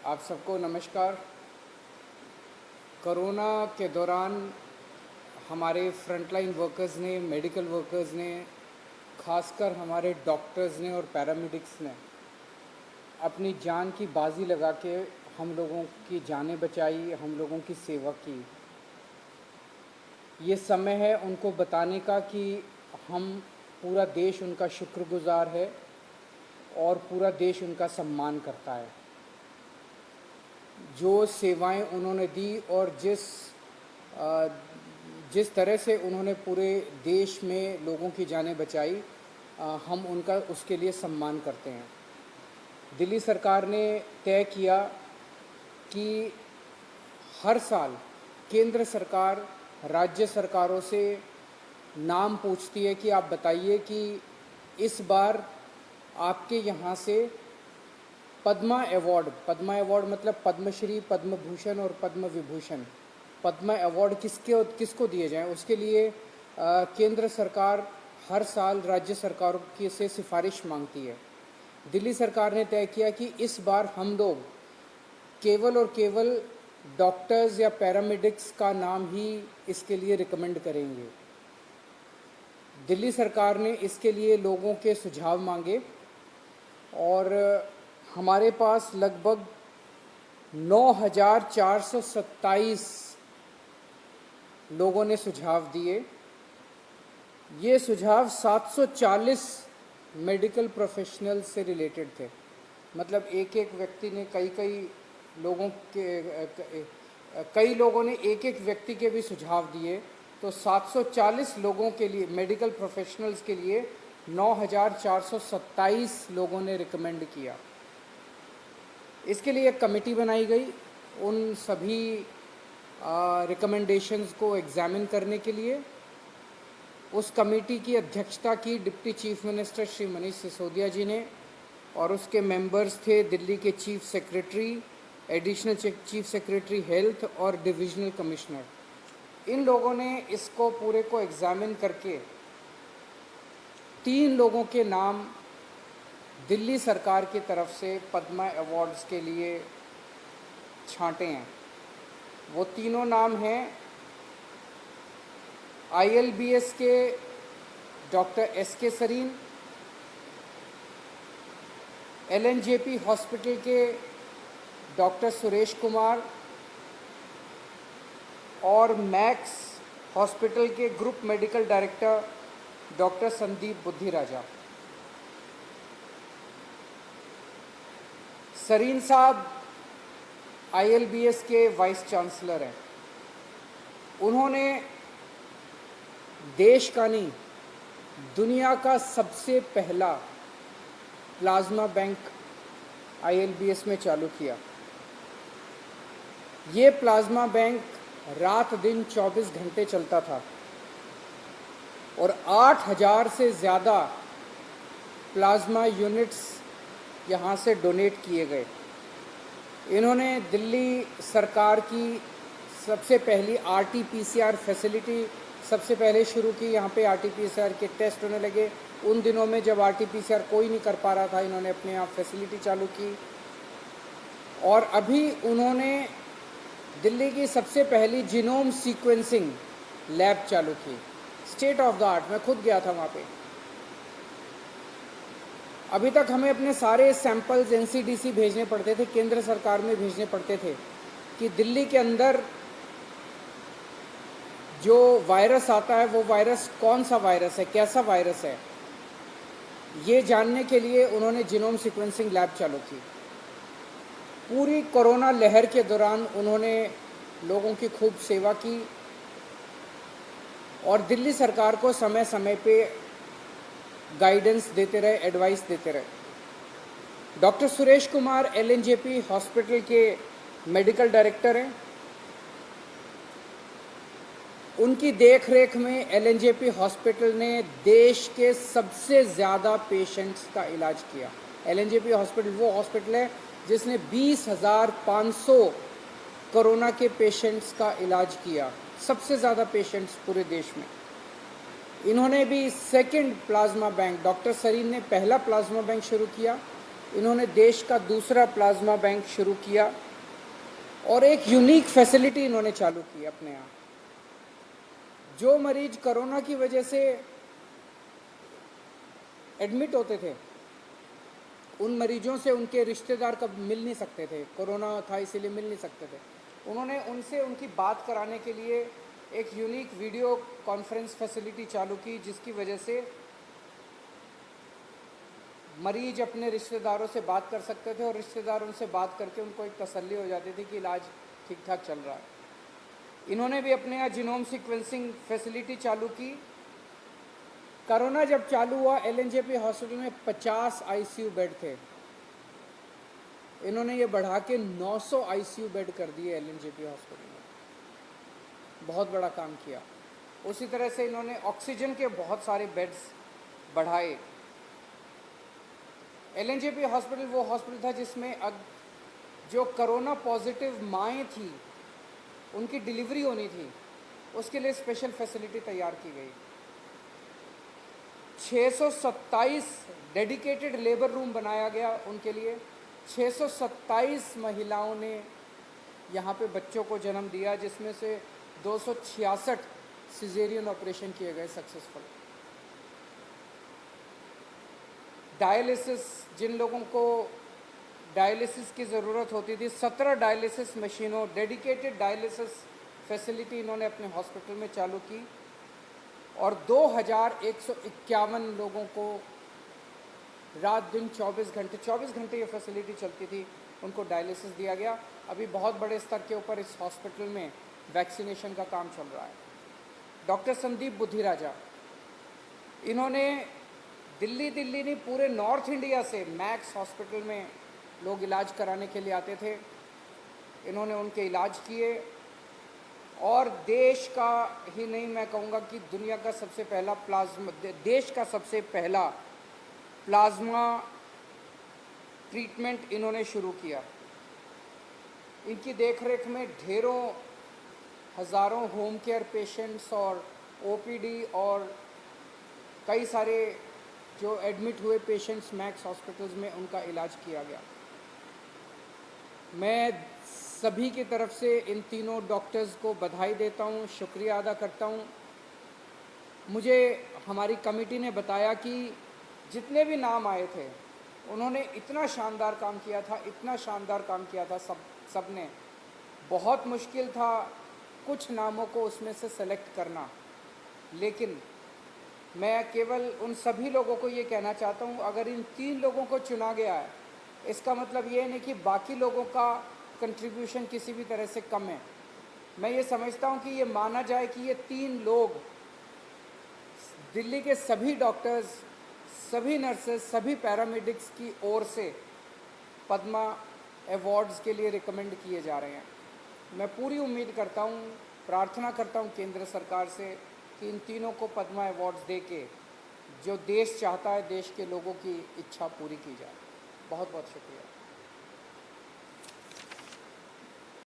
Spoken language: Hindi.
आप सबको नमस्कार। कोरोना के दौरान हमारे फ्रंटलाइन वर्कर्स ने, मेडिकल वर्कर्स ने, खासकर हमारे डॉक्टर्स ने और पैरामेडिक्स ने अपनी जान की बाजी लगा के हम लोगों की जानें बचाई, हम लोगों की सेवा की। ये समय है उनको बताने का कि हम पूरा देश उनका शुक्रगुजार है और पूरा देश उनका सम्मान करता है। जो सेवाएं उन्होंने दी और जिस तरह से उन्होंने पूरे देश में लोगों की जानें बचाई, हम उनका उसके लिए सम्मान करते हैं। दिल्ली सरकार ने तय किया कि हर साल केंद्र सरकार राज्य सरकारों से नाम पूछती है कि आप बताइए कि इस बार आपके यहाँ से पद्मा अवार्ड मतलब पद्मश्री, पद्म भूषण और पद्म विभूषण, पद्मा अवार्ड किसको दिए जाएं। उसके लिए केंद्र सरकार हर साल राज्य सरकारों की से सिफारिश मांगती है। दिल्ली सरकार ने तय किया कि इस बार हम लोग केवल और केवल डॉक्टर्स या पैरामेडिक्स का नाम ही इसके लिए रिकमेंड करेंगे। दिल्ली सरकार ने इसके लिए लोगों के सुझाव मांगे और हमारे पास लगभग 9,427 लोगों ने सुझाव दिए। ये सुझाव 740 मेडिकल प्रोफेशनल से रिलेटेड थे। मतलब एक व्यक्ति ने कई लोगों ने एक व्यक्ति के भी सुझाव दिए, तो 740 लोगों के लिए, मेडिकल प्रोफेशनल्स के लिए 9,427 लोगों ने रिकमेंड किया। इसके लिए एक कमेटी बनाई गई उन सभी रिकमेंडेशंस को एग्जामिन करने के लिए। उस कमेटी की अध्यक्षता की deputy chief minister Shri Manish Sisodia ji ने, और उसके मेंबर्स थे दिल्ली के chief secretary, additional chief secretary health और डिविजनल कमिश्नर। इन लोगों ने इसको पूरे को एग्जामिन करके 3 लोगों के नाम दिल्ली सरकार की तरफ से पद्मा अवार्ड्स के लिए छांटे हैं। वो तीनों नाम हैं ILBS के doctor SK Sarin, LNJP hospital के डॉक्टर सुरेश कुमार और मैक्स हॉस्पिटल के group medical director doctor Sandeep Budhiraja. Sarin साहब ILBS के वाइस चांसलर हैं। उन्होंने देश का नहीं, दुनिया का सबसे पहला प्लाज्मा बैंक ILBS में चालू किया। ये प्लाज्मा बैंक रात दिन 24 घंटे चलता था और 8,000 से ज़्यादा प्लाज्मा यूनिट्स यहाँ से डोनेट किए गए। इन्होंने दिल्ली सरकार की सबसे पहली RT-PCR फैसिलिटी सबसे पहले शुरू की। यहाँ पे RT-PCR के टेस्ट होने लगे। उन दिनों में जब RT-PCR कोई नहीं कर पा रहा था, इन्होंने अपने आप फैसिलिटी चालू की। और अभी उन्होंने दिल्ली की सबसे पहली जीनोम सीक्वेंसिंग लैब चालू की, स्टेट ऑफ द आर्ट। मैं खुद गया था वहाँ पे। अभी तक हमें अपने सारे सैंपल्स NCDC भेजने पड़ते थे, केंद्र सरकार में भेजने पड़ते थे कि दिल्ली के अंदर जो वायरस आता है वो वायरस कौन सा वायरस है, कैसा वायरस है, ये जानने के लिए उन्होंने जीनोम सीक्वेंसिंग लैब चालू की। पूरी कोरोना लहर के दौरान उन्होंने लोगों की खूब सेवा की और दिल्ली सरकार को समय समय पे गाइडेंस देते रहे, एडवाइस देते रहे। Doctor Suresh Kumar LNJP hospital के मेडिकल डायरेक्टर हैं। उनकी देखरेख में LNJP हॉस्पिटल ने देश के सबसे ज़्यादा पेशेंट्स का इलाज किया। LNJP हॉस्पिटल वो हॉस्पिटल है जिसने 20,500 कोरोना के पेशेंट्स का इलाज किया, सबसे ज़्यादा पेशेंट्स पूरे देश में। इन्होंने भी second plasma bank, doctor Sarin ने पहला प्लाज्मा बैंक शुरू किया इन्होंने देश का दूसरा प्लाज्मा बैंक शुरू किया और एक यूनिक फैसिलिटी इन्होंने चालू की अपने यहाँ। जो मरीज कोरोना की वजह से एडमिट होते थे, उन मरीजों से उनके रिश्तेदार कब मिल नहीं सकते थे, कोरोना था इसीलिए मिल नहीं सकते थे, उन्होंने उनसे उनकी बात कराने के लिए एक यूनिक वीडियो कॉन्फ्रेंस फैसिलिटी चालू की, जिसकी वजह से मरीज अपने रिश्तेदारों से बात कर सकते थे और रिश्तेदार उनसे बात करके उनको एक तसल्ली हो जाती थी कि इलाज ठीक ठाक चल रहा है। इन्होंने भी अपने यहाँ जीनोम सीक्वेंसिंग फैसिलिटी चालू की। कोरोना जब चालू हुआ, एलएनजेपी हॉस्पिटल में 50 आईसीयू बेड थे, इन्होंने ये बढ़ा के 900 आईसीयू बेड कर दिए एलएनजेपी हॉस्पिटल में। बहुत बड़ा काम किया। उसी तरह से इन्होंने ऑक्सीजन के बहुत सारे बेड्स बढ़ाए। एलएनजेपी हॉस्पिटल वो हॉस्पिटल था जिसमें जो कोरोना पॉजिटिव माएँ थी, उनकी डिलीवरी होनी थी, उसके लिए स्पेशल फैसिलिटी तैयार की गई। 627 डेडिकेटेड लेबर रूम बनाया गया उनके लिए। 627 महिलाओं ने यहाँ पे बच्चों को जन्म दिया, जिसमें से 266 सिजेरियन ऑपरेशन किए गए सक्सेसफुल। डायलिसिस, जिन लोगों को डायलिसिस की ज़रूरत होती थी, 17 डायलिसिस मशीनों, डेडिकेटेड डायलिसिस फैसिलिटी इन्होंने अपने हॉस्पिटल में चालू की और 2151 लोगों को रात दिन 24 घंटे ये फैसिलिटी चलती थी, उनको डायलिसिस दिया गया। अभी बहुत बड़े स्तर के ऊपर इस हॉस्पिटल में वैक्सीनेशन का काम चल रहा है। डॉक्टर संदीप बुद्धिराजा, इन्होंने दिल्ली नहीं पूरे नॉर्थ इंडिया से मैक्स हॉस्पिटल में लोग इलाज कराने के लिए आते थे, इन्होंने उनके इलाज किए और देश का ही नहीं, मैं कहूँगा कि दुनिया का सबसे पहला देश का सबसे पहला प्लाज्मा ट्रीटमेंट इन्होंने शुरू किया। इनकी देखरेख में ढेरों हज़ारों होम केयर पेशेंट्स और ओपीडी और कई सारे जो एडमिट हुए पेशेंट्स मैक्स हॉस्पिटल्स में, उनका इलाज किया गया। मैं सभी की तरफ से इन तीनों डॉक्टर्स को बधाई देता हूँ, शुक्रिया अदा करता हूँ। मुझे हमारी कमेटी ने बताया कि जितने भी नाम आए थे, उन्होंने इतना शानदार काम किया था, इतना शानदार काम किया था सब ने। बहुत मुश्किल था कुछ नामों को उसमें से सेलेक्ट करना, लेकिन मैं केवल उन सभी लोगों को ये कहना चाहता हूँ, अगर इन 3 लोगों को चुना गया है, इसका मतलब ये नहीं कि बाकी लोगों का कंट्रीब्यूशन किसी भी तरह से कम है। मैं ये समझता हूँ कि ये माना जाए कि ये 3 लोग दिल्ली के सभी डॉक्टर्स, सभी नर्सेस, सभी पैरामेडिक्स की ओर से पद्मा अवार्ड्स के लिए रिकमेंड किए जा रहे हैं। मैं पूरी उम्मीद करता हूँ, प्रार्थना करता हूँ केंद्र सरकार से कि इन तीनों को पद्मा अवार्ड्स दे के जो देश चाहता है, देश के लोगों की इच्छा पूरी की जाए। बहुत बहुत शुक्रिया।